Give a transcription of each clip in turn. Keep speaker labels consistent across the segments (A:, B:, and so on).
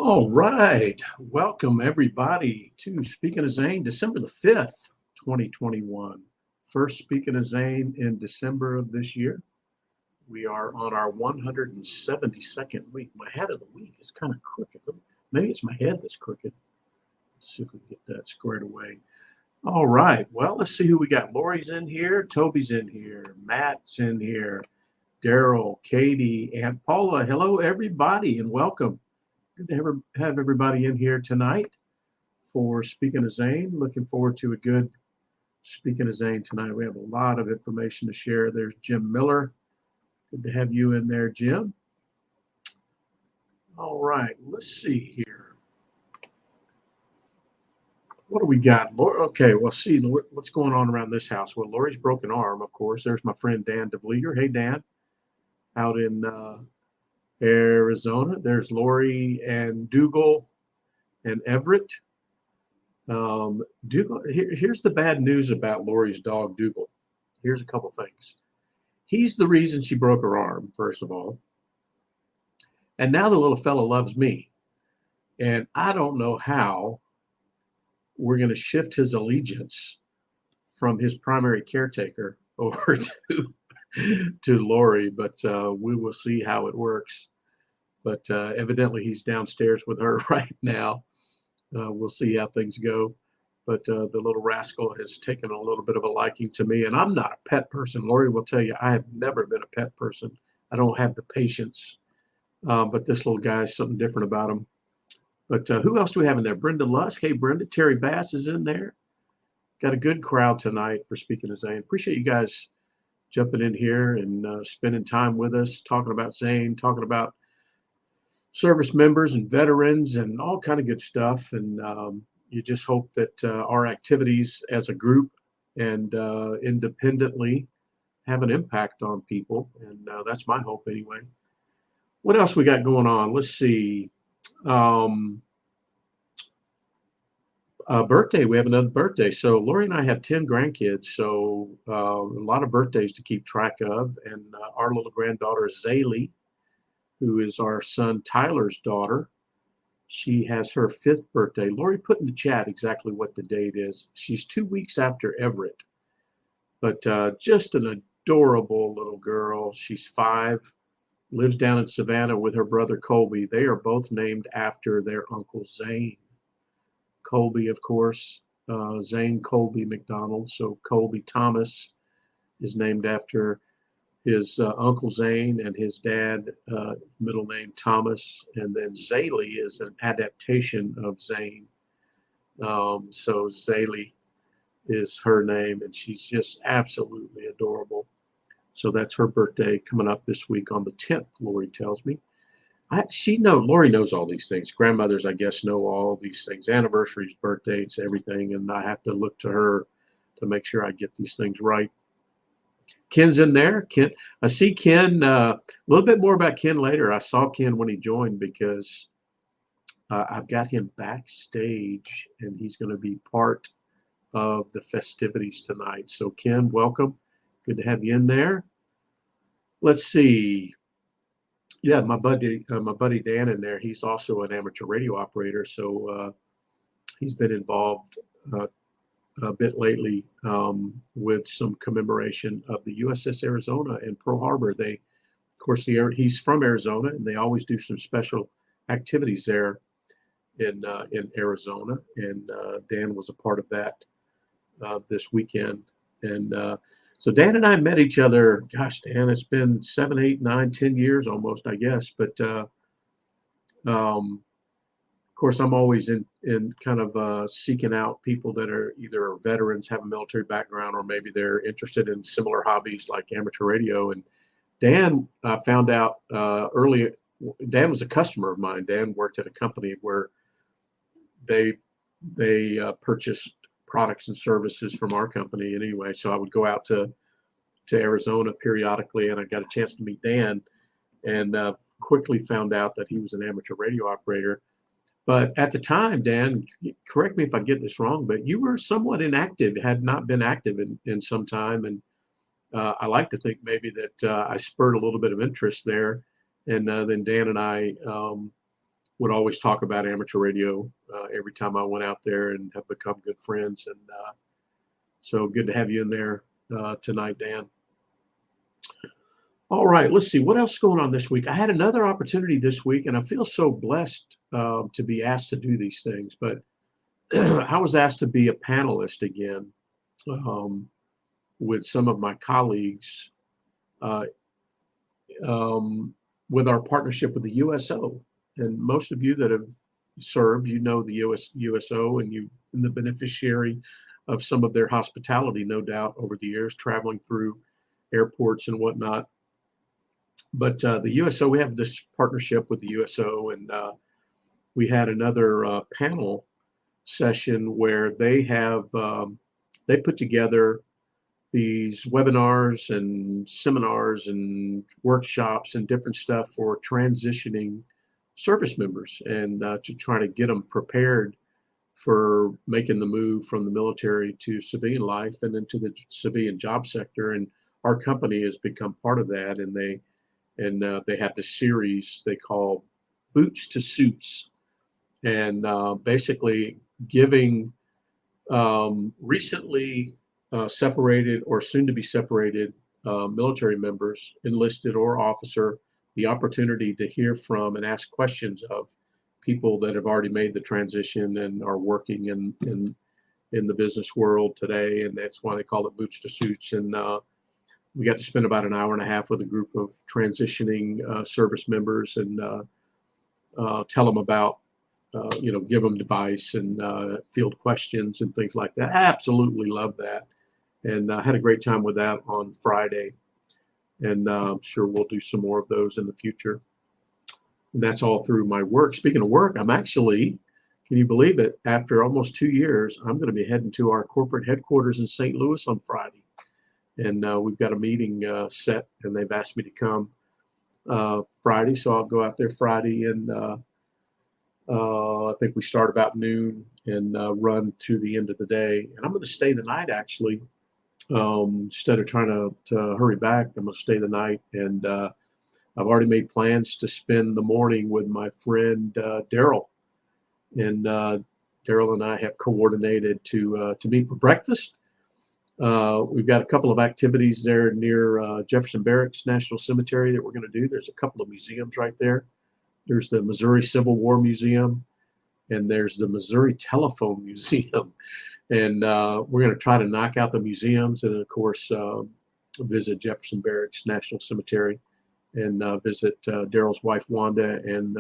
A: All right. Welcome, everybody, to Speaking of Zane, December the 5th, 2021. First Speaking of Zane in December of this year. We are on our 172nd week. My head of the week is kind of crooked. Maybe it's my head that's crooked. Let's see if we can get that squared away. All right. Well, let's see who we got. Lori's in here. Toby's in here. Matt's in here. Daryl, Katie, Aunt Paula. Hello, everybody, and welcome. Good to have everybody in here tonight for Speaking of Zane. Looking forward to a good Speaking of Zane tonight. We have a lot of information to share. There's Jim Miller. Good to have you in there, Jim. All right, let's see here. What do we got? Okay, well, see what's going on around this house. Well, Lori's broken arm, of course. There's my friend Dan DeVlieger. Hey, Dan, out in Arizona. There's Lori and Dougal and Everett. Dougal, here's the bad news about Lori's dog, Dougal. Here's a couple things. He's the reason she broke her arm, first of all. And now the little fella loves me. And I don't know how we're going to shift his allegiance from his primary caretaker over to Lori, but we will see how it works. But evidently he's downstairs with her right now. We'll see how things go. But the little rascal has taken a little bit of a liking to me, and I'm not a pet person. Lori will tell you I have never been a pet person. I don't have the patience. But this little guy is something different about him. But who else do we have in there? Brenda Lusk. Hey, Brenda. Terry Bass is in there. Got a good crowd tonight for Speaking of Zane. Appreciate you guys jumping in here and spending time with us, talking about Zane, talking about service members and veterans and all kind of good stuff. And you just hope that our activities as a group and independently have an impact on people. And that's my hope anyway. What else we got going on? Let's see. Birthday. We have another birthday. So Lori and I have 10 grandkids. So a lot of birthdays to keep track of. And our little granddaughter, Zane, who is our son Tyler's daughter. She has her 5th birthday. Lori put in the chat exactly what the date is. She's 2 weeks after Everett. But just an adorable little girl. She's 5. Lives down in Savannah with her brother Colby. They are both named after their uncle Zane. Colby, of course, Zane Colby McDonald. So Colby Thomas is named after his uncle Zane and his dad, middle name Thomas. And then Zaylee is an adaptation of Zane. So Zaylee is her name, and she's just absolutely adorable. So that's her birthday coming up this week on the 10th, Lori tells me. Lori knows all these things. Grandmothers, I guess, know all these things. Anniversaries, birthdays, everything. And I have to look to her to make sure I get these things right. Ken's in there. Ken, I see Ken. A little bit more about Ken later. I saw Ken when he joined because I've got him backstage, and he's going to be part of the festivities tonight. So Ken, welcome. Good to have you in there. Let's see. Yeah, my buddy Dan in there. He's also an amateur radio operator, so he's been involved a bit lately with some commemoration of the USS Arizona in Pearl Harbor. Of course, he's from Arizona, and they always do some special activities there in Arizona. And Dan was a part of that this weekend. And so Dan and I met each other. Gosh, Dan, it's been 7, 8, 9, 10 years almost, I guess. But of course, I'm always in kind of seeking out people that are either veterans, have a military background, or maybe they're interested in similar hobbies like amateur radio. And Dan found out early. Dan was a customer of mine. Dan worked at a company where they purchased products and services from our company. And anyway, so I would go out to Arizona periodically, and I got a chance to meet Dan, and quickly found out that he was an amateur radio operator. But at the time, Dan, correct me if I get this wrong, but you were somewhat inactive, had not been active in some time. And I like to think maybe that I spurred a little bit of interest there. And then Dan and I would always talk about amateur radio every time I went out there, and have become good friends. And so good to have you in there tonight, Dan. All right, let's see what else is going on this week. I had another opportunity this week, and I feel so blessed to be asked to do these things. But I was asked to be a panelist again with some of my colleagues uh, with our partnership with the USO. And most of you that have served, you know the USO, and you've been the beneficiary of some of their hospitality, no doubt, over the years, traveling through airports and whatnot. But the USO, we have this partnership with the USO, and we had another panel session where they have they put together these webinars and seminars and workshops and different stuff for transitioning service members, and to try to get them prepared for making the move from the military to civilian life and into the civilian job sector. And our company has become part of that, and they have this series they call Boots to Suits, and basically giving recently separated or soon to be separated military members, enlisted or officer, the opportunity to hear from and ask questions of people that have already made the transition and are working in the business world today. And that's why they call it Boots to Suits. And we got to spend about an hour and a half with a group of transitioning service members, and tell them about, give them advice and field questions and things like that. I absolutely love that. And I had a great time with that on Friday. And I'm sure we'll do some more of those in the future. And that's all through my work. Speaking of work, I'm actually, can you believe it, after almost 2 years, I'm going to be heading to our corporate headquarters in St. Louis on Friday. And we've got a meeting set, and they've asked me to come Friday. So I'll go out there Friday, and I think we start about noon and run to the end of the day. And I'm going to stay the night, actually. Instead of trying to hurry back, I'm going to stay the night. And I've already made plans to spend the morning with my friend Daryl. And Daryl and I have coordinated to meet for breakfast. We've got a couple of activities there near Jefferson Barracks National Cemetery that we're going to do. There's a couple of museums right there. There's the Missouri Civil War Museum, and there's the Missouri Telephone Museum. And we're going to try to knock out the museums, and of course visit Jefferson Barracks National Cemetery, and visit Daryl's wife Wanda and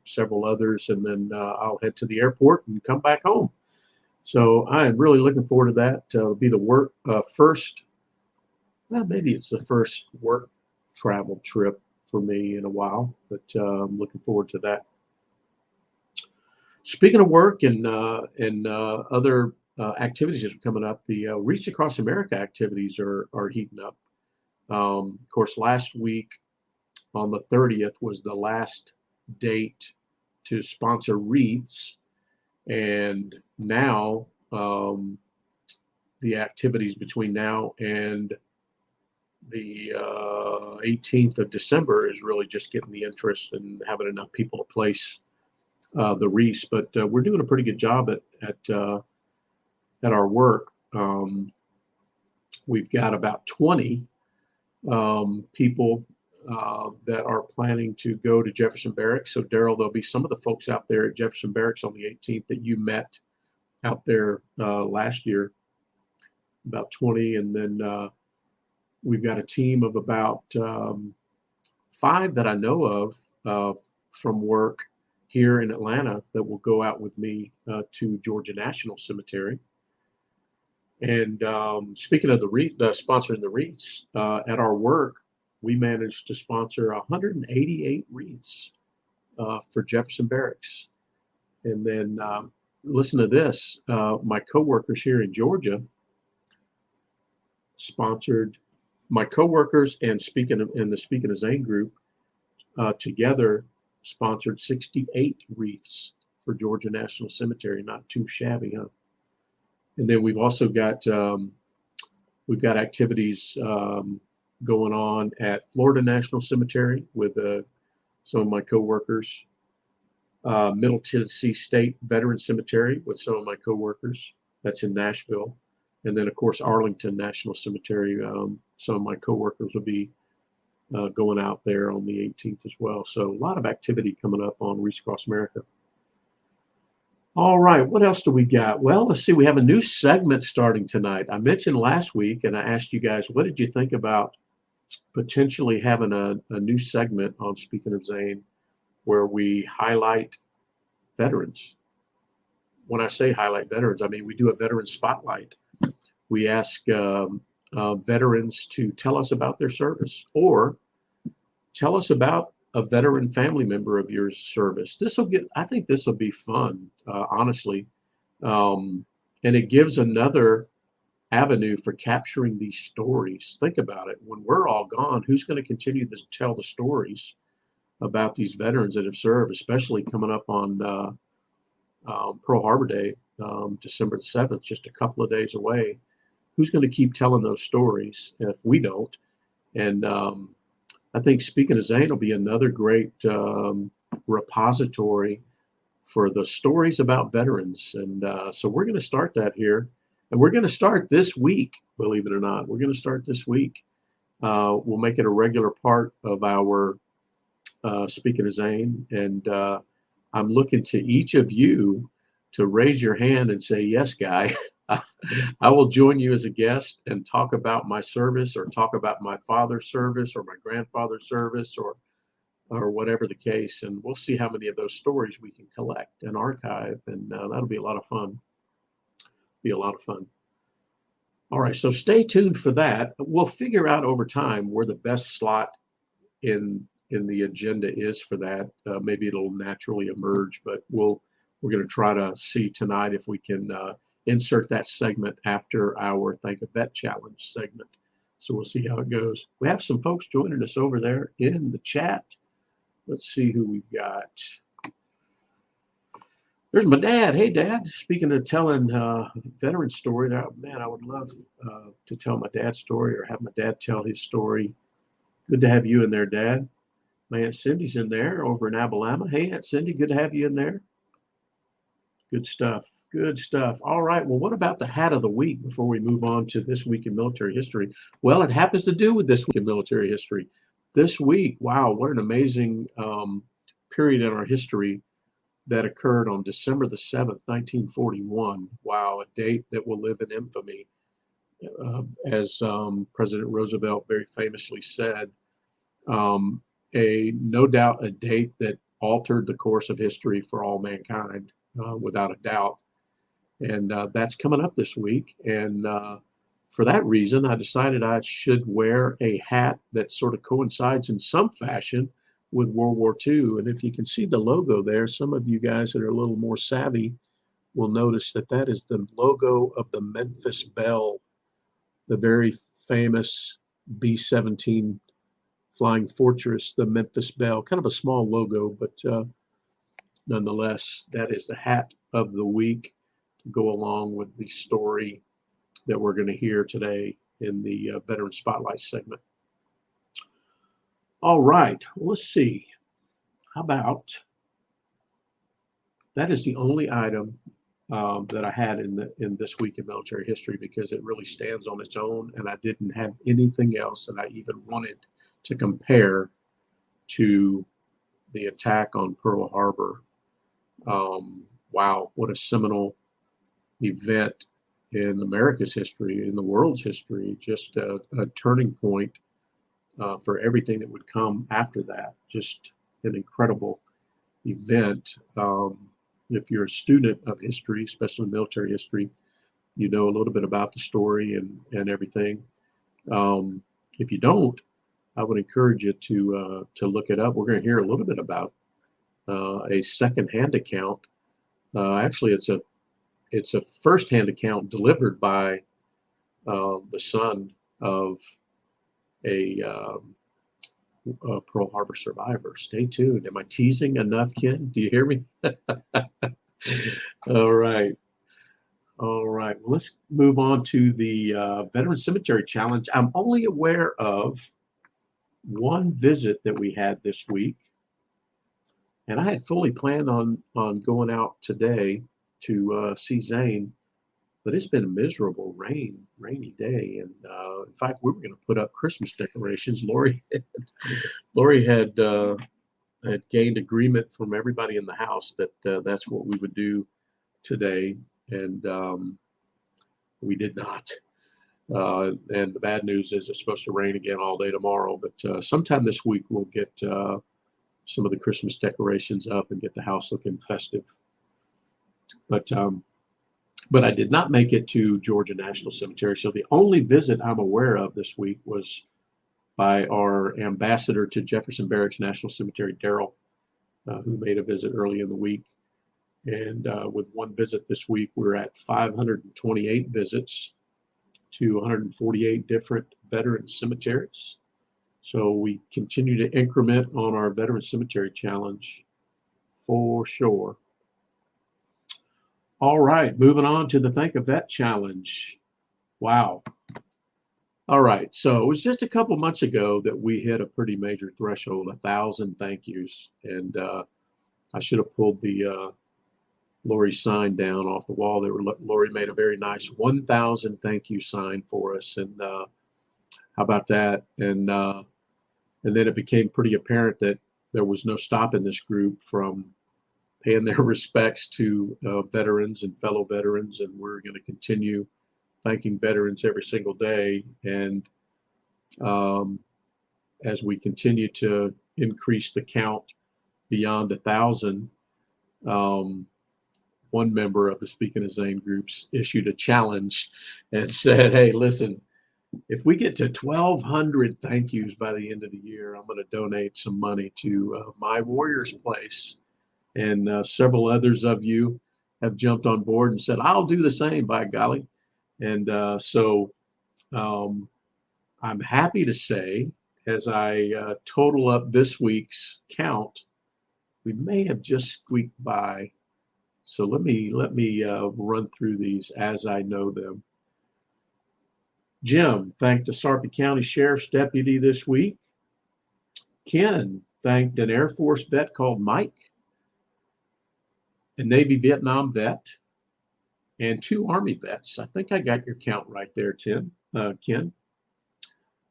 A: several others, and then I'll head to the airport and come back home. So I'm really looking forward to that. It'll be the first, well, maybe it's the first work travel trip for me in a while, but I'm looking forward to that. Speaking of work and other activities that are coming up, the Reach Across America activities are heating up. Of course, last week on the 30th was the last date to sponsor wreaths, and now the activities between now and the 18th of December is really just getting the interest and having enough people to place the wreaths. But we're doing a pretty good job at our work. We've got about 20 people that are planning to go to Jefferson Barracks. So Daryl, there'll be some of the folks out there at Jefferson Barracks on the 18th that you met out there last year, about 20. And then we've got a team of about 5 that I know of from work here in Atlanta that will go out with me to Georgia National Cemetery. And speaking of the sponsoring the wreaths, at our work, we managed to sponsor 188 wreaths for Jefferson Barracks. And then listen to this, my coworkers here in Georgia sponsored, my coworkers and the Speaking of Zane group together sponsored 68 wreaths for Georgia National Cemetery. Not too shabby, huh? And then we've also got activities going on at Florida National Cemetery with some of my coworkers. Middle Tennessee State Veteran Cemetery with some of my coworkers. That's in Nashville. And then, of course, Arlington National Cemetery. Some of my coworkers will be going out there on the 18th as well. So a lot of activity coming up on Reach Across America. All right, what else do we got? Well, let's see. We have a new segment starting tonight. I mentioned last week, and I asked you guys, what did you think about potentially having a new segment on Speaking of Zane, where we highlight veterans? When I say highlight veterans, I mean we do a veteran spotlight. We ask veterans to tell us about their service or tell us about a veteran family member of your service. I think this will be fun, honestly. And it gives another avenue for capturing these stories. Think about it. When we're all gone, who's going to continue to tell the stories about these veterans that have served, especially coming up on Pearl Harbor Day, December the 7th, just a couple of days away? Who's going to keep telling those stories if we don't? And I think Speaking of Zane will be another great repository for the stories about veterans. And so we're going to start that here. And we're going to start this week, believe it or not. We're going to start this week. We'll make it a regular part of our Speaking of Zane. And I'm looking to each of you to raise your hand and say, yes, Guy. I will join you as a guest and talk about my service or talk about my father's service or my grandfather's service or whatever the case. And we'll see how many of those stories we can collect and archive. And that'll be a lot of fun. Be a lot of fun. All right, so stay tuned for that. We'll figure out over time where the best slot in the agenda is for that. Maybe it'll naturally emerge, but we're going to try to see tonight if we can insert that segment after our Thank a Vet Challenge segment. So we'll see how it goes. We have some folks joining us over there in the chat. Let's see who we've got. There's my dad. Hey, Dad. Speaking of telling veteran story, man, I would love to tell my dad's story or have my dad tell his story. Good to have you in there, Dad. My Aunt Cindy's in there over in Alabama. Hey, Aunt Cindy, good to have you in there. Good stuff. Good stuff. All right. Well, what about the hat of the week before we move on to This Week in Military History? Well, it happens to do with This Week in Military History. This week, wow, what an amazing period in our history that occurred on December the 7th, 1941. Wow, a date that will live in infamy. As President Roosevelt very famously said, no doubt a date that altered the course of history for all mankind, without a doubt. And that's coming up this week. And for that reason, I decided I should wear a hat that sort of coincides in some fashion with World War II. And if you can see the logo there, some of you guys that are a little more savvy will notice that that is the logo of the Memphis Belle, the very famous B-17 Flying Fortress, the Memphis Belle. Kind of a small logo, but nonetheless, that is the hat of the week to go along with the story that we're going to hear today in the Veteran Spotlight segment. All right, well, let's see. How about, that is the only item that I had in This Week in Military History, because it really stands on its own, and I didn't have anything else that I even wanted to compare to the attack on Pearl Harbor. Wow, what a seminal event in America's history, in the world's history, just a turning point for everything that would come after that. Just an incredible event. If you're a student of history, especially military history, you know a little bit about the story and everything. If you don't, I would encourage you to look it up. We're going to hear a little bit about a second-hand account. Actually, it's a first-hand account delivered by the son of a Pearl Harbor survivor. Stay tuned. Am I teasing enough, Ken? Do you hear me? All right. All right. Well, let's move on to the Veteran Cemetery Challenge. I'm only aware of one visit that we had this week, And I had fully planned on going out today to see Zane, but it's been a miserable rainy day. And in fact, we were going to put up Christmas decorations. Lori had gained agreement from everybody in the house that that's what we would do today, and we did not. And the bad news is it's supposed to rain again all day tomorrow, but sometime this week we'll get some of the Christmas decorations up and get the house looking festive. But I did not make it to Georgia National Cemetery. So the only visit I'm aware of this week was by our ambassador to Jefferson Barracks National Cemetery, Daryl, who made a visit early in the week. And with one visit this week, we're at 528 visits to 148 different veteran cemeteries. So we continue to increment on our Veteran Cemetery Challenge for sure. All right, moving on to the Think of Vet Challenge. Wow. All right, so it was just a couple months ago that we hit a pretty major threshold, 1,000 thank yous. And I should have pulled the Lori sign down off the wall. Lori made a very nice 1,000 thank you sign for us. And how about that? And then it became pretty apparent that there was no stopping this group from paying their respects to veterans and fellow veterans. And we're going to continue thanking veterans every single day. And as we continue to increase the count beyond 1,000, one member of the Speaking of Zane groups issued a challenge and said, hey, listen, if we get to 1,200 thank yous by the end of the year, I'm going to donate some money to My Warrior's Place. And several others of you have jumped on board and said, I'll do the same, by golly. And so I'm happy to say, as I total up this week's count, we may have just squeaked by. So let me run through these as I know them. Jim thanked a Sarpy County Sheriff's deputy this week. Ken thanked an Air Force vet called Mike, a Navy Vietnam vet, and 2 Army vets. I think I got your count right there, Ken.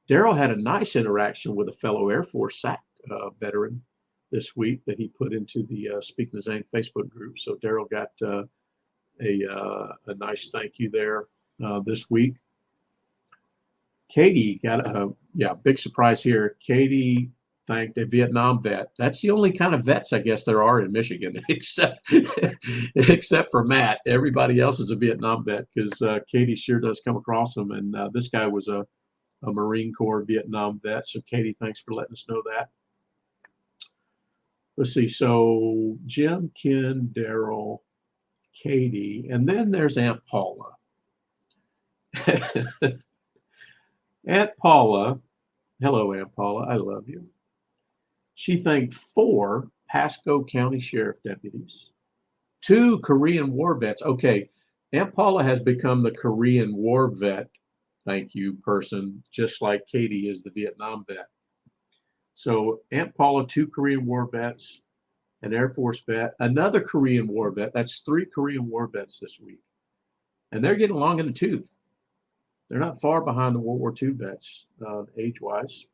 A: Daryl had a nice interaction with a fellow Air Force SAC veteran this week that he put into the Speaking of Zane Facebook group. So Daryl got a nice thank you there this week. Katie got big surprise here. Katie thanked a Vietnam vet. That's the only kind of vets I guess there are in Michigan, except for Matt. Everybody else is a Vietnam vet, because Katie sure does come across them. And this guy was a Marine Corps Vietnam vet. So Katie, thanks for letting us know that. Let's see. So Jim, Ken, Daryl, Katie, and then there's Aunt Paula. Aunt Paula, hello, Aunt Paula, I love you. She thanked 4 Pasco County Sheriff deputies, 2 Korean War vets. Okay, Aunt Paula has become the Korean War vet thank you person, just like Katie is the Vietnam vet. So Aunt Paula, 2 Korean War vets, an Air Force vet, another Korean War vet. That's 3 Korean War vets this week. And they're getting along in the tooth. They're not far behind the World War II vets, age-wise.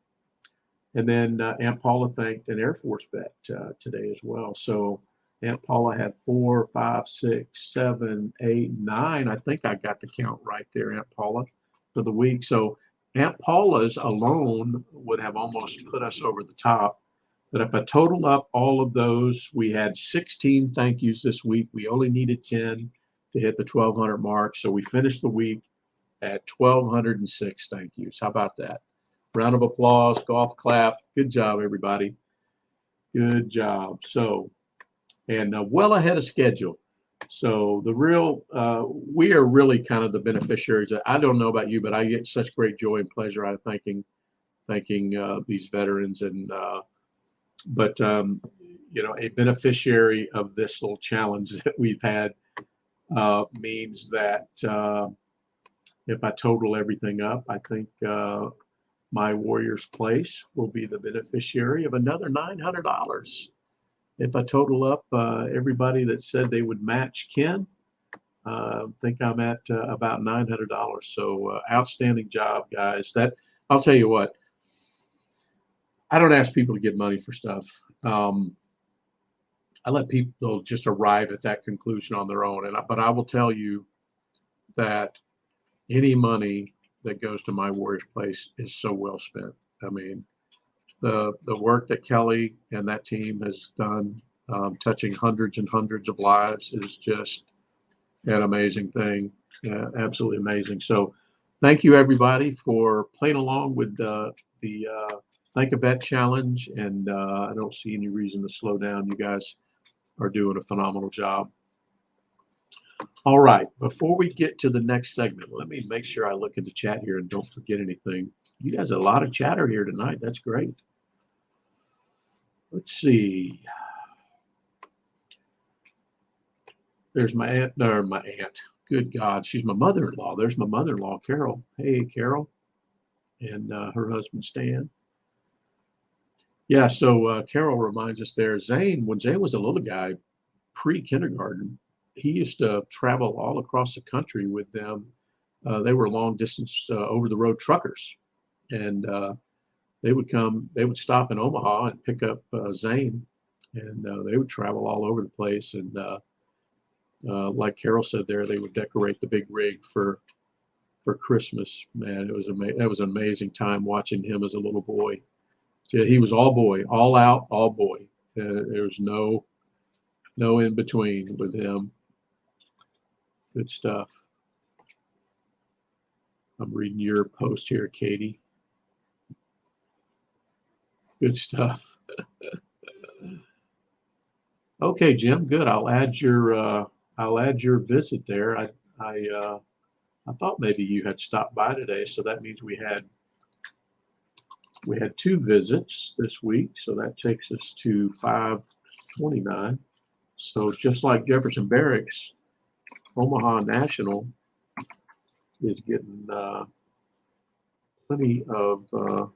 A: And then Aunt Paula thanked an Air Force vet today as well. So Aunt Paula had 4, 5, 6, 7, 8, 9. I think I got the count right there, Aunt Paula, for the week. So Aunt Paula's alone would have almost put us over the top. But if I total up all of those, we had 16 thank yous this week. We only needed 10 to hit the 1,200 mark. So we finished the week at 1,206 thank yous. How about that? Round of applause, golf clap. Good job, everybody. Good job. So, and well ahead of schedule. So the real, we are really kind of the beneficiaries. I don't know about you, but I get such great joy and pleasure out of thanking these veterans. And but a beneficiary of this little challenge that we've had means that if I total everything up, I think My Warrior's Place will be the beneficiary of another $900. if I total up everybody that said they would match Ken, I think I'm at about $900. So outstanding job, guys. That I'll tell you what. I don't ask people to give money for stuff. I let people just arrive at that conclusion on their own. But I will tell you that any money that goes to My Warriors Place is so well spent. I mean, the work that Kelly and that team has done, touching hundreds and hundreds of lives, is just an amazing thing. Absolutely amazing. So thank you, everybody, for playing along with the Think a Vet Challenge. And I don't see any reason to slow down. You guys are doing a phenomenal job. All right. Before we get to the next segment, let me make sure I look at the chat here and don't forget anything. You guys have a lot of chatter here tonight. That's great. Let's see. There's my aunt. Good God, she's my mother-in-law. There's my mother-in-law, Carol. Hey, Carol. And her husband, Stan. Yeah, so Carol reminds us there, Zane, when Zane was a little guy, pre-kindergarten, he used to travel all across the country with them. They were long-distance, over-the-road truckers. And they would stop in Omaha and pick up Zane, and they would travel all over the place. And like Carol said there, they would decorate the big rig for Christmas. Man, it was that was an amazing time watching him as a little boy. He was all boy, all out, all boy. There was no in between with him. Good stuff. I'm reading your post here, Katie. Good stuff. Okay, Jim. Good. I'll add your visit there. I thought maybe you had stopped by today, so that means we had 2 visits this week. So that takes us to 529. So just like Jefferson Barracks, Omaha National is getting plenty of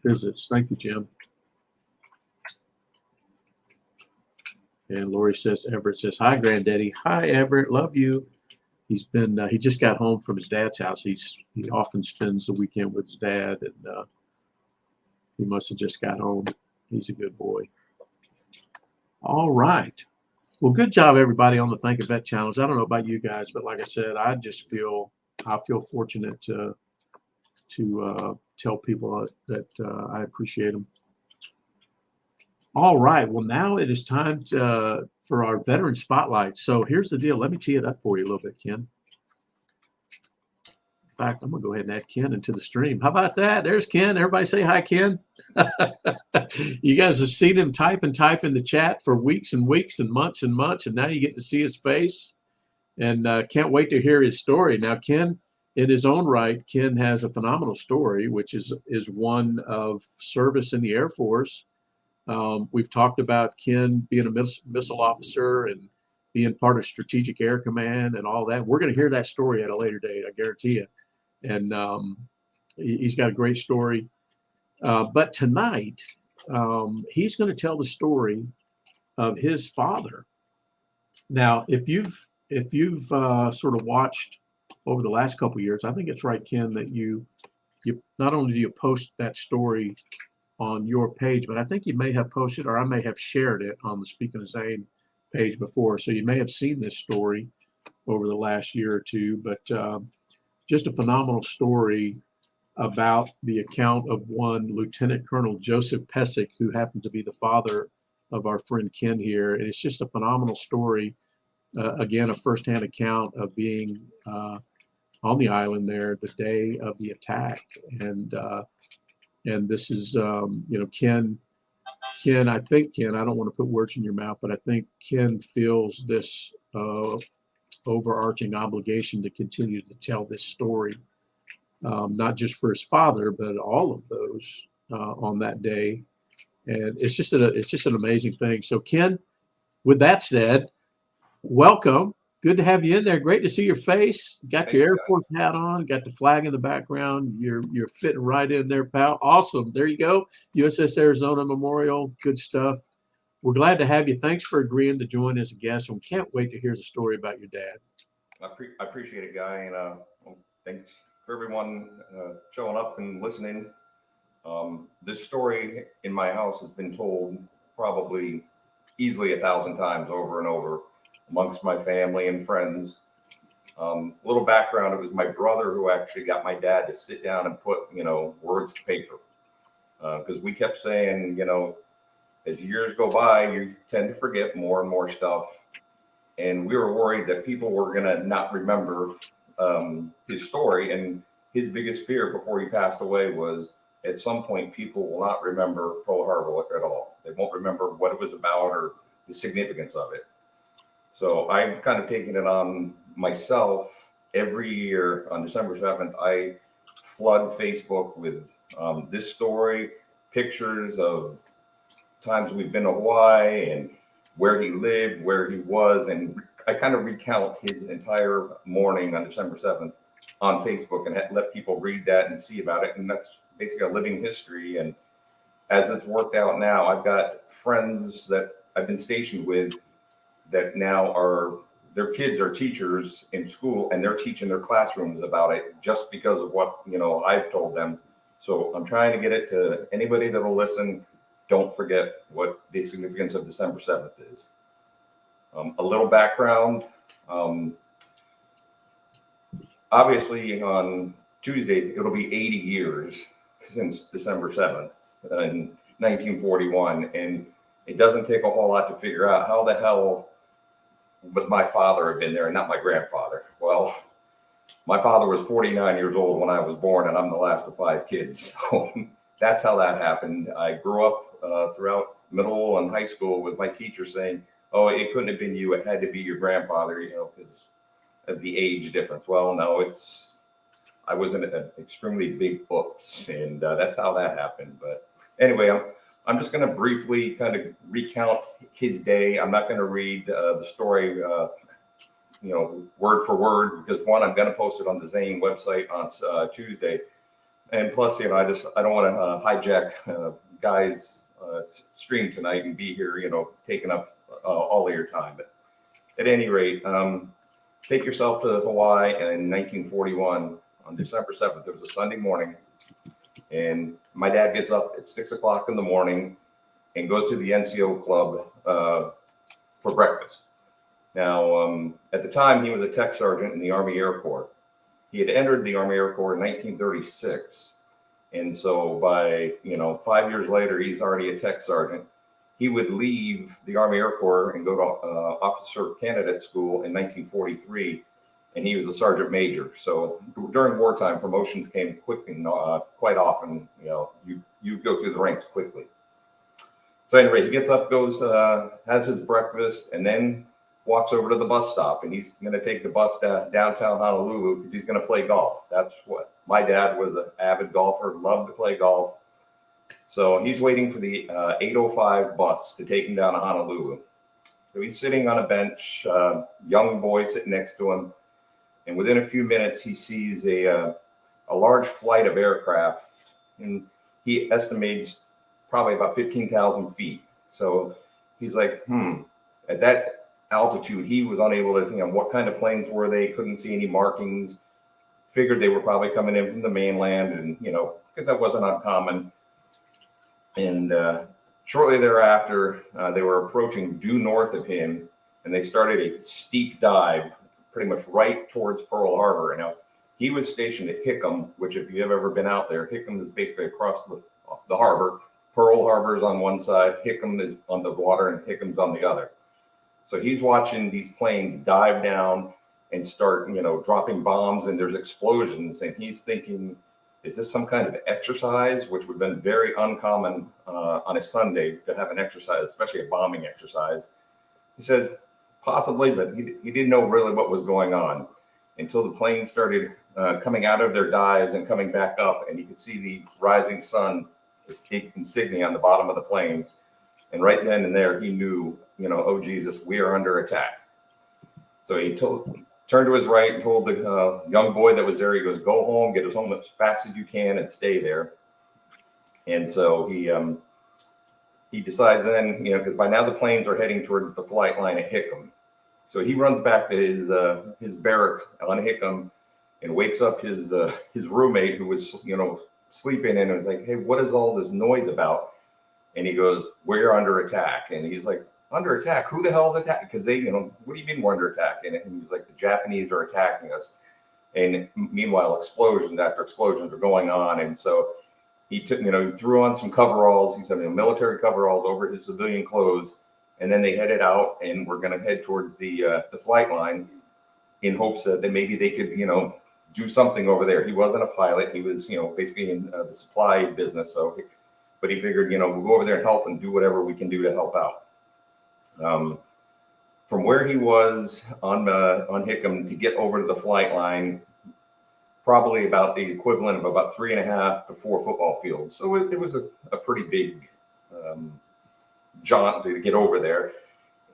A: visits. Thank you, Jim. And Lori says, Everett says, hi, Granddaddy. Hi, Everett. Love you. He just got home from his dad's house. He often spends the weekend with his dad, and he must have just got home. He's a good boy. All right. Well, good job, everybody, on the Think a Vet Challenge. I don't know about you guys, but like I said, I feel fortunate to tell people that I appreciate them. All right. Well, now it is time for our veteran spotlight. So here's the deal. Let me tee it up for you a little bit, Ken. In fact, I'm going to go ahead and add Ken into the stream. How about that? There's Ken. Everybody say hi, Ken. You guys have seen him type in the chat for weeks and weeks and months, and now you get to see his face, and can't wait to hear his story. Now, Ken, in his own right, Ken has a phenomenal story, which is one of service in the Air Force. We've talked about Ken being a missile officer and being part of Strategic Air Command and all that. We're going to hear that story at a later date, I guarantee you. And he's got a great story. But tonight, he's going to tell the story of his father. Now, if you've sort of watched over the last couple of years, I think it's right, Ken, that you not only do you post that story on your page, but I think you may have posted, or I may have shared it on the Speaking of Zane page before. So you may have seen this story over the last year or two, but just a phenomenal story about the account of one Lieutenant Colonel Joseph Pesic, who happened to be the father of our friend Ken here. And it's just a phenomenal story. Again, a firsthand account of being on the island there the day of the attack. And this is, Ken, I think, Ken, I don't want to put words in your mouth, but I think Ken feels this overarching obligation to continue to tell this story, not just for his father, but all of those on that day. And it's just an amazing thing. So, Ken, with that said, welcome. Good to have you in there. Great to see your face. Got your Air Force hat on. Got the flag in the background. You're fitting right in there, pal. Awesome. There you go. USS Arizona Memorial. Good stuff. We're glad to have you. Thanks for agreeing to join as a guest, and we can't wait to hear the story about your dad.
B: I appreciate it, Guy, and well, thanks for everyone showing up and listening. This story in my house has been told probably easily 1,000 times over and over amongst my family and friends. A little background: it was my brother who actually got my dad to sit down and put, words to paper, because we kept saying, as years go by, you tend to forget more and more stuff. And we were worried that people were going to not remember his story. And his biggest fear before he passed away was at some point people will not remember Pearl Harbor at all. They won't remember what it was about or the significance of it. So I'm kind of taking it on myself. Every year on December 7th, I flood Facebook with this story, pictures of times we've been to Hawaii and where he lived, where he was, and I kind of recount his entire morning on December 7th on Facebook and let people read that and see about it. And that's basically a living history. And as it's worked out now, I've got friends that I've been stationed with that now their kids are teachers in school, and they're teaching their classrooms about it just because of what, I've told them. So I'm trying to get it to anybody that will listen. Don't forget what the significance of December 7th is. A little background. Obviously, on Tuesday, it'll be 80 years since December 7th in 1941. And it doesn't take a whole lot to figure out how the hell would my father have been there and not my grandfather. Well, my father was 49 years old when I was born, and I'm the last of 5 kids. So that's how that happened. I grew up throughout middle and high school with my teacher saying, "Oh, it couldn't have been you. It had to be your grandfather, because of the age difference." Well, no, I was in an extremely big oops, and that's how that happened. But anyway, I'm just going to briefly kind of recount his day. I'm not going to read the story, word for word, because one, I'm going to post it on the Zane website on Tuesday, and plus, I don't want to hijack Guy's stream tonight and be here, taking up all of your time. But at any rate, take yourself to Hawaii in 1941 on December 7th. It was a Sunday morning, and my dad gets up at 6 o'clock in the morning and goes to the NCO club for breakfast. Now, at the time, he was a tech sergeant in the Army Air Corps. He had entered the Army Air Corps in 1936. And so by, 5 years later, he's already a tech sergeant. He would leave the Army Air Corps and go to officer candidate school in 1943, and he was a sergeant major. So during wartime, promotions came quick and quite often, you go through the ranks quickly. So anyway, he gets up, goes, has his breakfast, and then walks over to the bus stop, and he's going to take the bus to downtown Honolulu because he's going to play golf. That's what my dad was, an avid golfer, loved to play golf. So he's waiting for the 8:05 bus to take him down to Honolulu. So he's sitting on a bench, young boy sitting next to him, and within a few minutes he sees a large flight of aircraft, and he estimates probably about 15,000 feet. So he's like, at that altitude, he was unable to, what kind of planes were they? Couldn't see any markings. Figured they were probably coming in from the mainland, and because that wasn't uncommon. And shortly thereafter, they were approaching due north of him, and they started a steep dive, pretty much right towards Pearl Harbor. Now, he was stationed at Hickam, which, if you've ever been out there, Hickam is basically across the harbor. Pearl Harbor is on one side, Hickam is on the water, and Hickam's on the other. So he's watching these planes dive down and start, dropping bombs, and there's explosions. And he's thinking, is this some kind of exercise, which would have been very uncommon on a Sunday to have an exercise, especially a bombing exercise. He said, possibly, but he didn't know really what was going on until the planes started coming out of their dives and coming back up, and you could see the rising sun insignia on the bottom of the planes. And right then and there, he knew, oh, Jesus, we are under attack. So he turned to his right and told the young boy that was there, he goes, go home, get us home as fast as you can and stay there. And so he he decides then, because by now the planes are heading towards the flight line at Hickam. So he runs back to his barracks on Hickam and wakes up his roommate who was, sleeping, and was like, "Hey, what is all this noise about?" And he goes, "We're under attack." And he's like, "Under attack? Who the hell's attacking?" Because they, what do you mean we're under attack? And he's like, "The Japanese are attacking us." And meanwhile, explosions after explosions are going on. And so he took, he threw on some coveralls. He said, military coveralls over his civilian clothes. And then they headed out and were going to head towards the flight line in hopes that maybe they could, do something over there. He wasn't a pilot. He was, basically in the supply business. So, but he figured, we'll go over there and help and do whatever we can do to help out. From where he was on Hickam to get over to the flight line, probably about the equivalent of about 3.5 to 4 football fields. So it was a pretty big jaunt to get over there.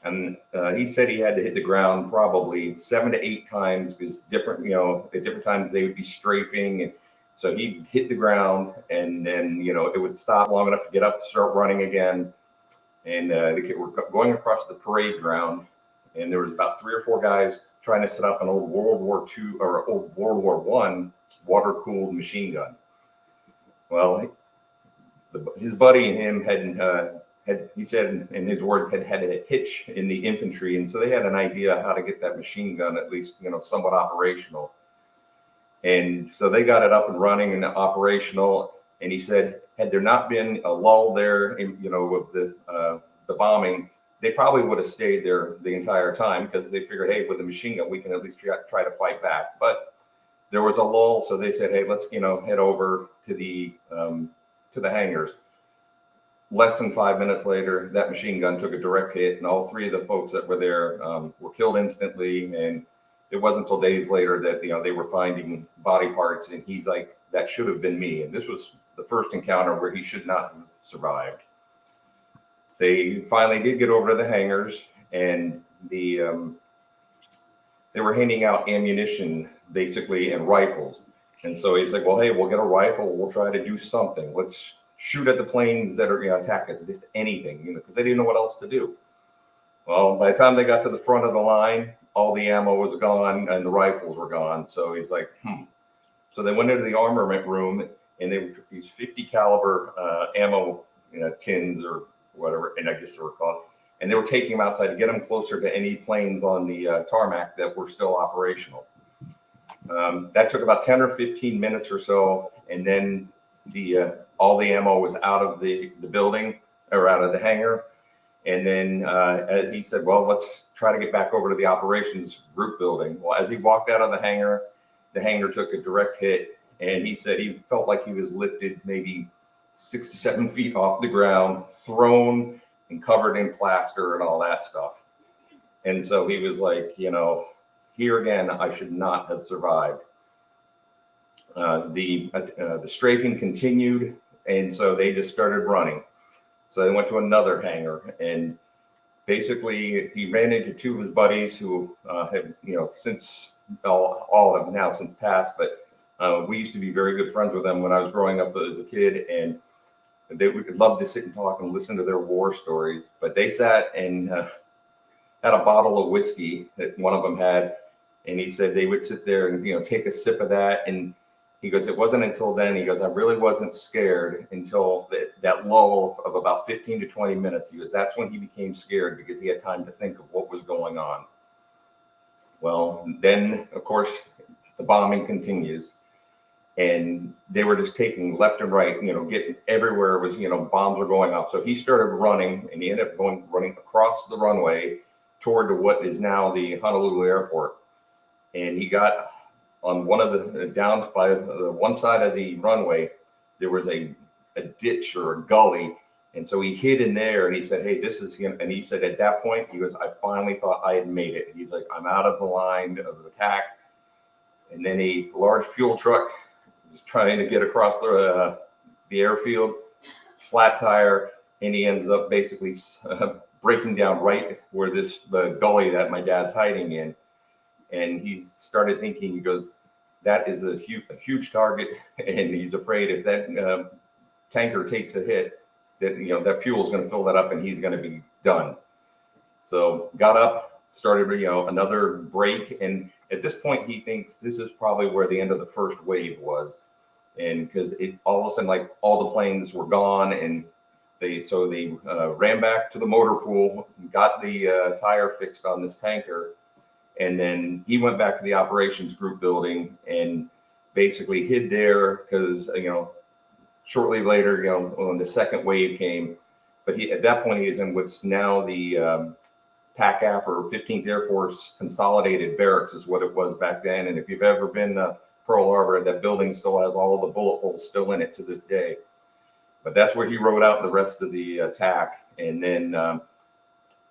B: And he said he had to hit the ground probably 7 to 8 times because at different times they would be strafing. And so he'd hit the ground and then, it would stop long enough to get up, start running again. And they were going across the parade ground. And there was about 3 or 4 guys trying to set up an old World War II or old World War I water-cooled machine gun. Well, his buddy and him had, he said in his words, had a hitch in the infantry, and so they had an idea how to get that machine gun at least, somewhat operational. And so they got it up and running and operational. And he said, had there not been a lull there, with the bombing, they probably would have stayed there the entire time because they figured, hey, with a machine gun, we can at least try to fight back. But there was a lull, so they said, hey, let's head over to the hangars. Less than 5 minutes later, that machine gun took a direct hit, and all 3 of the folks that were there were killed instantly. And it wasn't until days later that they were finding body parts, and he's like, that should have been me. And this was the first encounter where he should not have survived. They finally did get over to the hangars, and they were handing out ammunition, basically, and rifles. And so he's like, well, hey, we'll get a rifle. We'll try to do something. Let's shoot at the planes that are attacking us, just anything, because they didn't know what else to do. Well, by the time they got to the front of the line, all the ammo was gone and the rifles were gone. So he's like, So they went into the armament room, and they took these 50 caliber ammo tins or whatever, and I guess they were called, and they were taking them outside to get them closer to any planes on the tarmac that were still operational. That took about 10 or 15 minutes or so, and then all the ammo was out of the building or out of the hangar. And then as he said, well, let's try to get back over to the operations group building. Well, as he walked out of the hangar took a direct hit, and he said he felt like he was lifted maybe 6 to 7 feet off the ground, thrown and covered in plaster and all that stuff. And so he was like, here again, I should not have survived. The strafing continued, and so they just started running. So they went to another hangar, and basically he ran into 2 of his buddies who had, since all have now since passed, but we used to be very good friends with them when I was growing up as a kid, and they would love to sit and talk and listen to their war stories. But they sat and had a bottle of whiskey that one of them had, and he said they would sit there and take a sip of that, and he goes, it wasn't until then, he goes, I really wasn't scared until that lull of about 15 to 20 minutes. He goes, that's when he became scared because he had time to think of what was going on. Well, then, of course, the bombing continues, and they were just taking left and right, getting everywhere was, bombs were going off. So he started running, and he ended up running across the runway toward what is now the Honolulu airport. And he got on one of the down by the one side of the runway, there was a ditch or a gully. And so he hid in there, and he said, hey, this is him. And he said, at that point, he goes, I finally thought I had made it. He's like, I'm out of the line of attack. And then a large fuel truck was trying to get across the airfield, flat tire, and he ends up basically breaking down right where the gully that my dad's hiding in. And he started thinking, he goes, that is a huge target, and he's afraid if that tanker takes a hit, that, that fuel is going to fill that up and he's going to be done. So got up, started, another break. And at this point, he thinks this is probably where the end of the first wave was. And because it all of a sudden, like all the planes were gone, and they ran back to the motor pool, got the tire fixed on this tanker. And then he went back to the operations group building and basically hid there because, shortly later, when the second wave came, but at that point, he is in what's now the PACAF or 15th Air Force Consolidated Barracks is what it was back then. And if you've ever been to Pearl Harbor, that building still has all of the bullet holes still in it to this day. But that's where he wrote out the rest of the attack. And then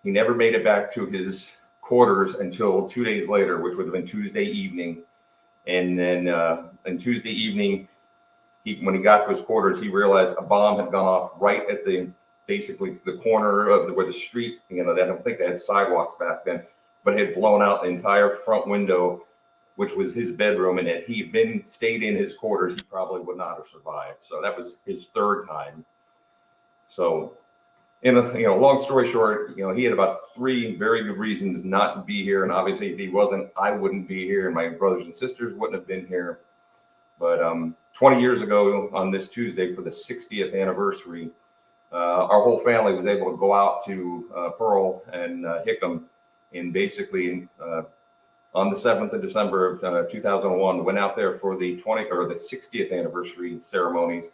B: he never made it back to his quarters until 2 days later, which would have been Tuesday evening. And then on Tuesday evening, when he got to his quarters, he realized a bomb had gone off right at basically the corner of where the street, I don't think they had sidewalks back then, but had blown out the entire front window, which was his bedroom. And if he'd stayed in his quarters, he probably would not have survived. So that was his third time. So long story short, he had about 3 very good reasons not to be here. And obviously if he wasn't, I wouldn't be here and my brothers and sisters wouldn't have been here. But 20 years ago on this Tuesday for the 60th anniversary, our whole family was able to go out to Pearl and Hickam, and basically on the 7th of December of 2001, went out there for the 60th anniversary ceremonies,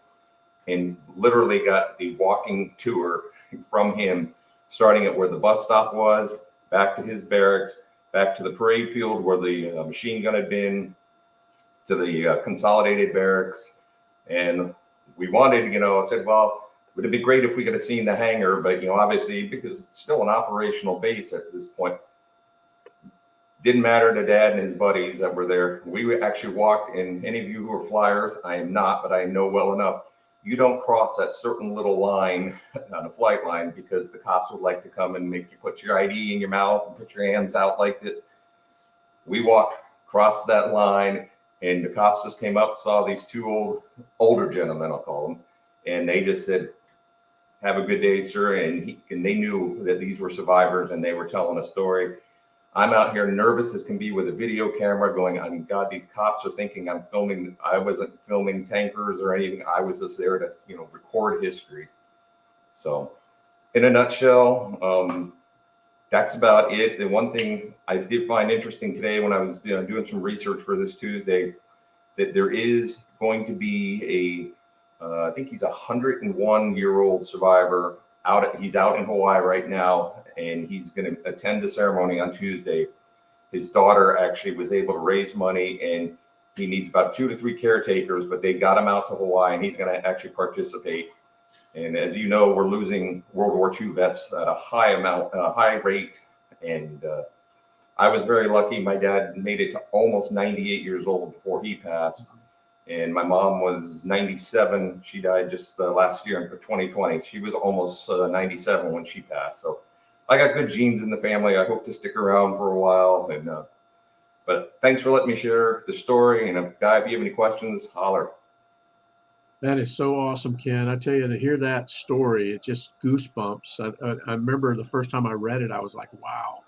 B: and literally got the walking tour from him, starting at where the bus stop was, back to his barracks, back to the parade field where the machine gun had been, to the consolidated barracks. And we wanted, I said, well, would it be great if we could have seen the hangar? But, obviously, because it's still an operational base at this point, didn't matter to Dad and his buddies that were there. We actually walked, and any of you who are flyers, I am not, but I know well enough, you don't cross that certain little line on a flight line because the cops would like to come and make you put your ID in your mouth and put your hands out like this. We walked across that line, and the cops just came up, saw these 2 older gentlemen, I'll call them, and they just said, "Have a good day, sir." And they knew that these were survivors, and they were telling a story. I'm out here nervous as can be with a video camera going, I mean, God, these cops are thinking I'm filming. I wasn't filming tankers or anything. I was just there to, record history. So in a nutshell, that's about it. The one thing I did find interesting today when I was doing some research for this Tuesday, that there is going to be I think he's a 101-year-old survivor he's out in Hawaii right now, and he's going to attend the ceremony on Tuesday. His daughter actually was able to raise money, and he needs about 2 to 3 caretakers, but they got him out to Hawaii, and he's going to actually participate. And as you know, we're losing World War II vets at a high rate. And I was very lucky. My dad made it to almost 98 years old before he passed. And my mom was 97. She died just last year in 2020. She was almost 97 when she passed. So I got good genes in the family. I hope to stick around for a while. And but thanks for letting me share the story. And Guy, if you have any questions, holler.
A: That is so awesome, Ken. I tell you, to hear that story, it just goosebumps. I remember the first time I read it, I was like, wow,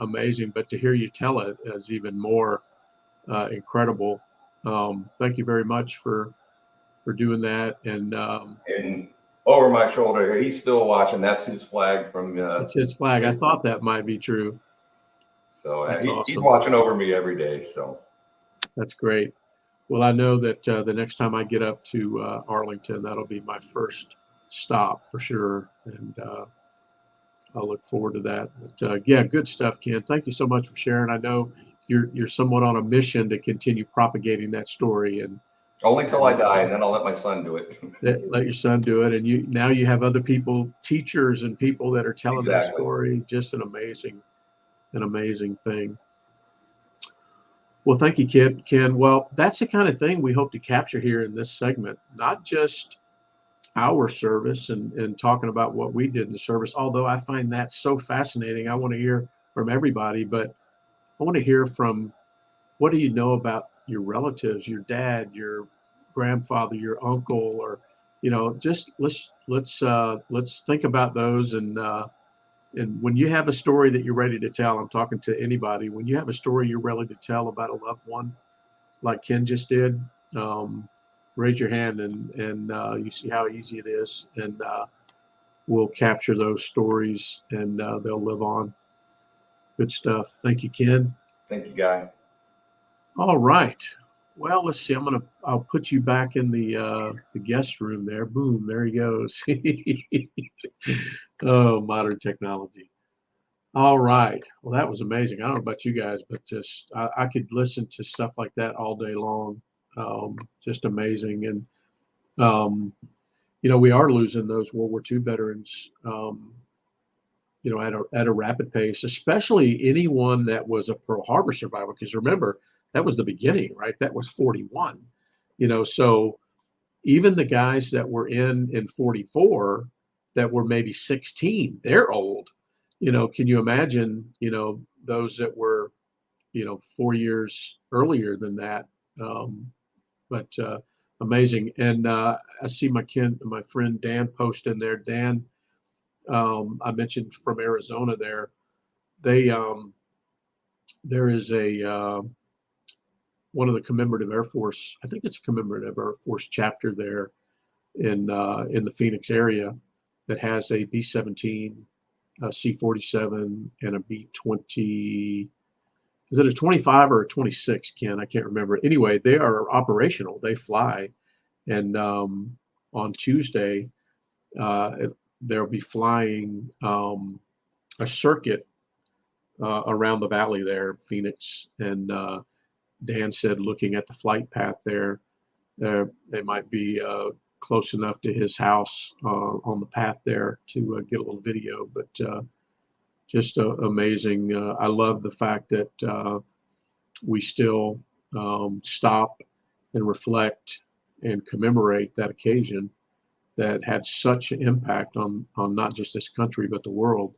A: amazing. But to hear you tell it is even more incredible. Thank you very much for doing that. And
B: over my shoulder, he's still watching. That's his flag from.
A: It's his flag. I thought that might be true.
B: So he's watching over me every day. So
A: that's great. Well, I know that the next time I get up to Arlington, that'll be my first stop for sure. And I'll look forward to that. But yeah, good stuff, Ken. Thank you so much for sharing. I know you're somewhat on a mission to continue propagating that story, and
B: only till I die, and then I'll let my son do it.
A: Let your son do it, and you have other people, teachers and people that are telling that story. Just an amazing thing. Well, thank you, Ken. Well, that's the kind of thing we hope to capture here in this segment, not just our service and talking about what we did in the service, although I find that so fascinating. I want to hear from everybody, but I want to hear from, what do you know about your relatives, your dad, your grandfather, your uncle, or just let's think about those. And when you have a story that you're ready to tell, I'm talking to anybody. When you have a story you're ready to tell about a loved one, like Ken just did, raise your hand, and you see how easy it is, and we'll capture those stories, and they'll live on. Good stuff. Thank you, Ken.
B: Thank you, Guy.
A: All right. Well, let's see. I'll put you back in the guest room there. Boom, there he goes. Oh, modern technology. All right. Well, that was amazing. I don't know about you guys, but just I could listen to stuff like that all day long. Just amazing. And we are losing those World War II veterans. At a rapid pace, especially anyone that was a Pearl Harbor survivor. Because remember, that was the beginning, right? That was 41. So even the guys that were in 44 that were maybe 16, they're old. Can you imagine, those that were, 4 years earlier than that? But amazing. And I see my friend Dan post in there. Dan, I mentioned from Arizona there. There is a one of the commemorative Air Force, I think it's a commemorative Air Force chapter there in the Phoenix area that has a B-17, a C-47, and a B-20. Is it a 25 or a 26, Ken? I can't remember. Anyway, they are operational. They fly. And on Tuesday, they'll be flying a circuit around the valley there, Phoenix. And Dan said, looking at the flight path there, they might be close enough to his house on the path there to get a little video. But just amazing. I love the fact that we still stop and reflect and commemorate that occasion that had such an impact on not just this country, but the world.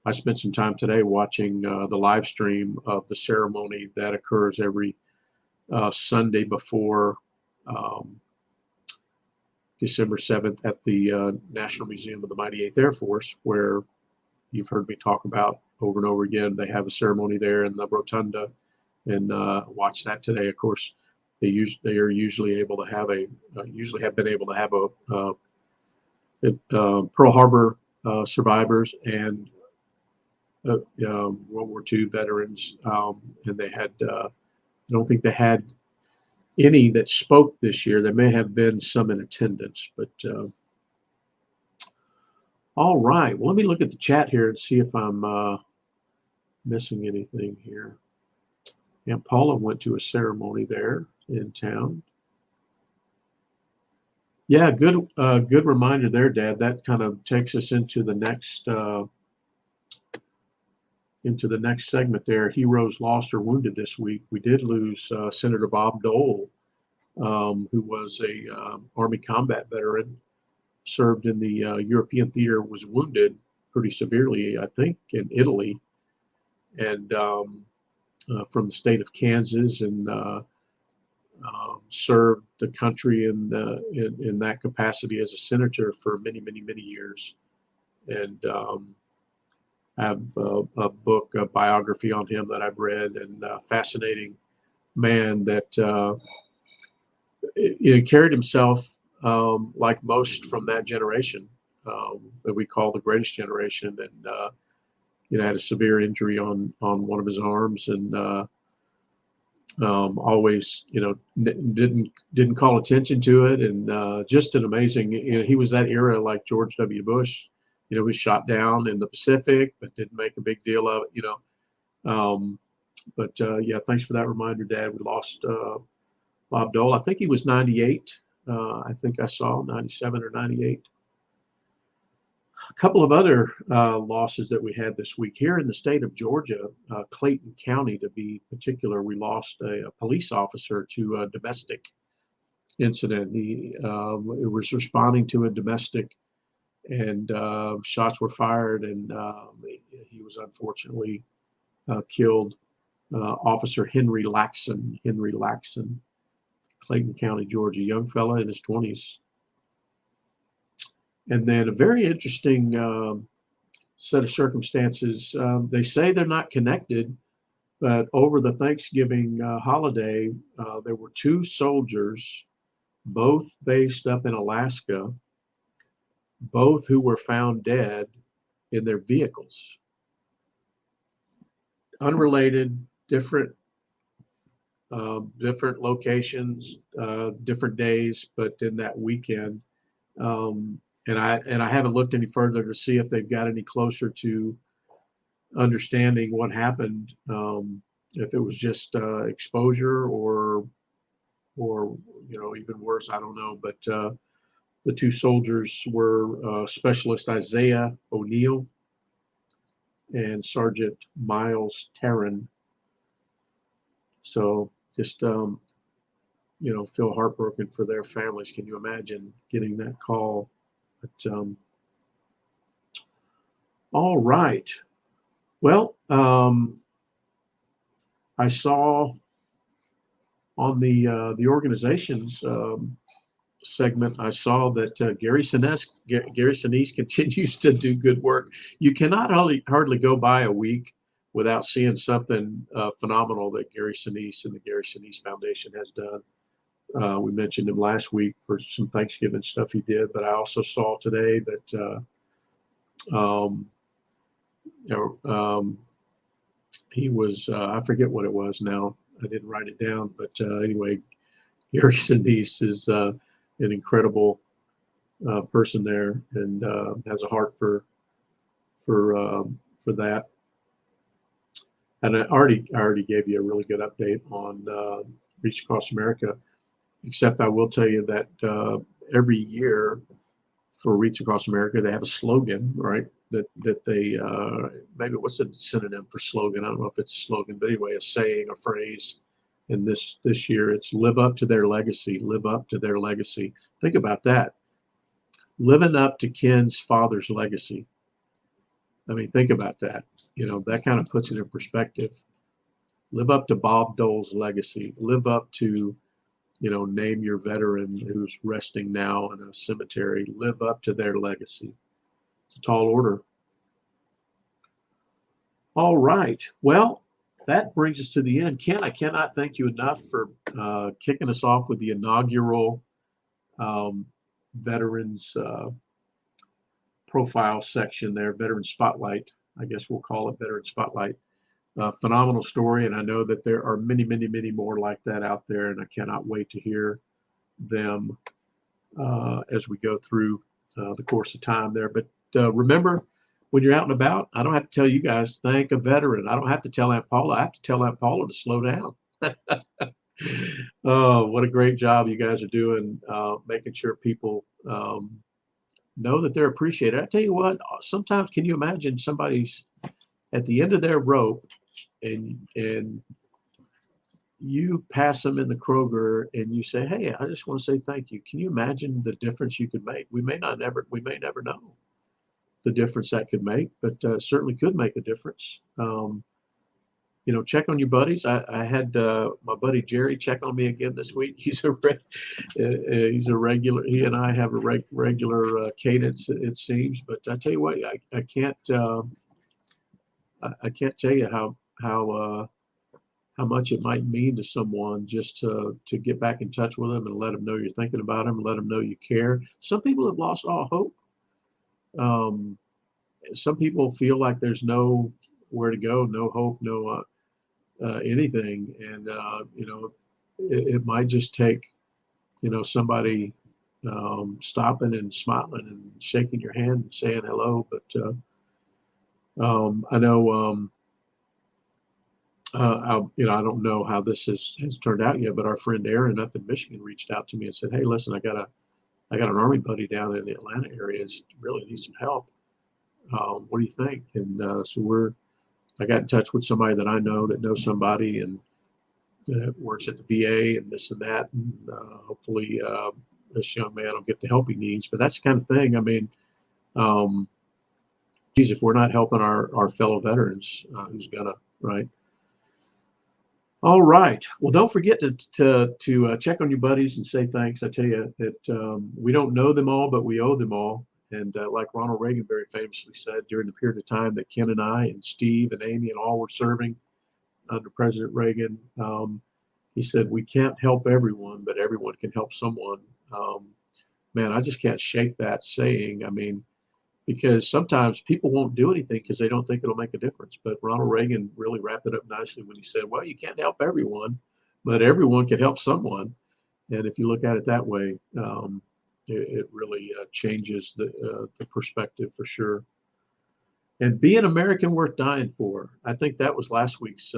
A: I spent some time today watching the live stream of the ceremony that occurs every Sunday before December 7th at the National Museum of the Mighty Eighth Air Force, where you've heard me talk about over and over again. They have a ceremony there in the rotunda, and watch that today. Of course, they are usually able to have usually have been able to have Pearl Harbor survivors and World War II veterans, and they had. I don't think they had any that spoke this year. There may have been some in attendance, but all right. Well, let me look at the chat here and see if I'm missing anything here. Aunt Paula went to a ceremony there in town. Yeah, good reminder there, Dad. That kind of takes us into the next segment there. Heroes lost or wounded this week. We did lose Senator Bob Dole, who was a Army combat veteran, served in the European theater, was wounded pretty severely, I think, in Italy, and from the state of Kansas, and served the country in that capacity as a senator for many, many, many years, and have a book, a biography on him that I've read, and fascinating man that carried himself like most from that generation that we call the greatest generation, and had a severe injury on one of his arms, and always didn't call attention to it, and just an amazing. He was that era like George W. Bush. Was shot down in the Pacific, but didn't make a big deal of it. Yeah, thanks for that reminder, Dad. We lost Bob Dole. I think he was 98. I think I saw 97 or 98. A couple of other losses that we had this week here in the state of Georgia, Clayton County to be particular. We lost a police officer to a domestic incident. He was responding to a domestic, and shots were fired, and he was unfortunately killed. Officer Henry Laxon, Clayton County, Georgia, young fella in his 20s. And then a very interesting set of circumstances. They say they're not connected, but over the Thanksgiving holiday, there were two soldiers, both based up in Alaska, both who were found dead in their vehicles. Unrelated, different locations, different days, but in that weekend. And I haven't looked any further to see if they've got any closer to understanding what happened. If it was just exposure or even worse, I don't know. But the two soldiers were Specialist Isaiah O'Neill and Sergeant Miles Terran. So just feel heartbroken for their families. Can you imagine getting that call? But all right. Well, I saw on the organizations segment, I saw that Gary Sinise continues to do good work. You cannot hardly go by a week without seeing something phenomenal that Gary Sinise and the Gary Sinise Foundation has done. We mentioned him last week for some Thanksgiving stuff he did, but I also saw today that he was, I forget what it was now. I didn't write it down, but anyway, Gary Sinise is an incredible person there and has a heart for that. And I already gave you a really good update on Reach Across America, except I will tell you that every year for Reach Across America, they have a slogan, right? That they, maybe what's the synonym for slogan? I don't know if it's a slogan, but anyway, a saying, a phrase. And this year it's live up to their legacy, live up to their legacy. Think about that. Living up to Ken's father's legacy. I mean, think about that. That kind of puts it in perspective. Live up to Bob Dole's legacy. Live up to, name your veteran who's resting now in a cemetery. Live up to their legacy. It's a tall order. All right. Well, that brings us to the end. Ken, I cannot thank you enough for kicking us off with the inaugural Veterans profile section there, Veteran Spotlight. I guess we'll call it Veteran Spotlight. Phenomenal story, and I know that there are many, many, many more like that out there, and I cannot wait to hear them as we go through the course of time there. But remember, when you're out and about, I don't have to tell you guys, thank a veteran. I don't have to tell Aunt Paula. I have to tell Aunt Paula to slow down. Oh, what a great job you guys are doing, making sure people know that they're appreciated. I tell you what, sometimes can you imagine somebody's at the end of their rope and you pass them in the Kroger and you say, hey, I just want to say thank you. Can you imagine the difference you could make? We may never know the difference that could make, but certainly could make a difference. Check on your buddies. I had my buddy Jerry check on me again this week. He's a regular. He and I have a regular cadence, it seems. But I tell you what, I can't tell you how much it might mean to someone just to get back in touch with them and let them know you're thinking about them, and let them know you care. Some people have lost all hope. Some people feel like there's nowhere to go, no hope, no anything. And, it might just take, somebody stopping and smiling and shaking your hand and saying hello. But I know, I don't know how this has turned out yet, but our friend Aaron up in Michigan reached out to me and said, hey, listen, I got an Army buddy down in the Atlanta area that really needs some help. What do you think? And so I got in touch with somebody that I know that knows somebody and works at the VA and this and that. And hopefully this young man will get the help he needs. But that's the kind of thing. I mean, if we're not helping our fellow veterans, who's gonna, right? All right. Well, don't forget to check on your buddies and say thanks. I tell you that we don't know them all, but we owe them all. And like Ronald Reagan very famously said, during the period of time that Ken and I and Steve and Amy and all were serving under President Reagan, he said, we can't help everyone, but everyone can help someone. Man, I just can't shake that saying. I mean, because sometimes people won't do anything because they don't think it'll make a difference. But Ronald Reagan really wrapped it up nicely when he said, well, you can't help everyone, but everyone can help someone. And if you look at it that way, it really changes the perspective for sure. And be an American worth dying for. I think that was last week's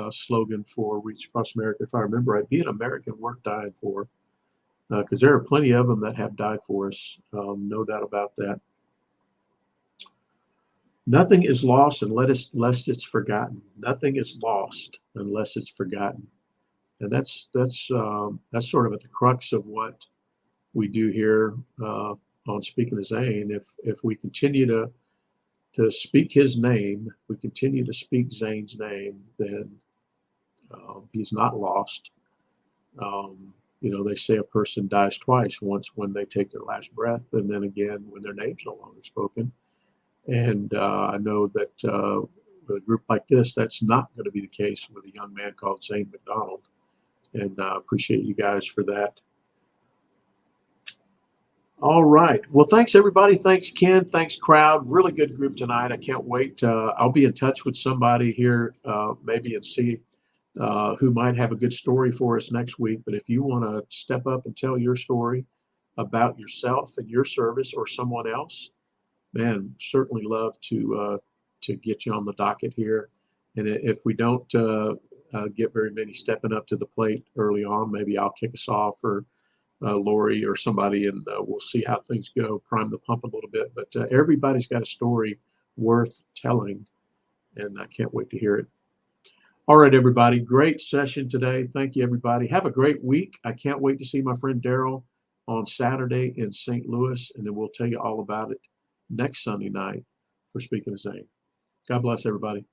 A: slogan for Reach Across America, if I remember right. Be an American worth dying for, because there are plenty of them that have died for us, no doubt about that. Nothing is lost unless it's forgotten. Nothing is lost unless it's forgotten, and that's sort of at the crux of what we do here on Speaking of Zane. If we continue to speak his name, we continue to speak Zane's name, then he's not lost. They say a person dies twice, once when they take their last breath, and then again when their name's no longer spoken. And I know that with a group like this, that's not going to be the case with a young man called Zane McDonald. And I appreciate you guys for that. All right. Well, thanks, everybody. Thanks, Ken. Thanks, crowd. Really good group tonight. I can't wait. I'll be in touch with somebody here maybe and see who might have a good story for us next week. But if you want to step up and tell your story about yourself and your service or someone else, man, certainly love to get you on the docket here. And if we don't get very many stepping up to the plate early on, maybe I'll kick us off, or Lori or somebody, and we'll see how things go, prime the pump a little bit. But everybody's got a story worth telling, and I can't wait to hear it. All right, everybody, great session today. Thank you, everybody. Have a great week. I can't wait to see my friend Daryl on Saturday in St. Louis, and then we'll tell you all about it next Sunday night for Speaking of Zane. God bless everybody.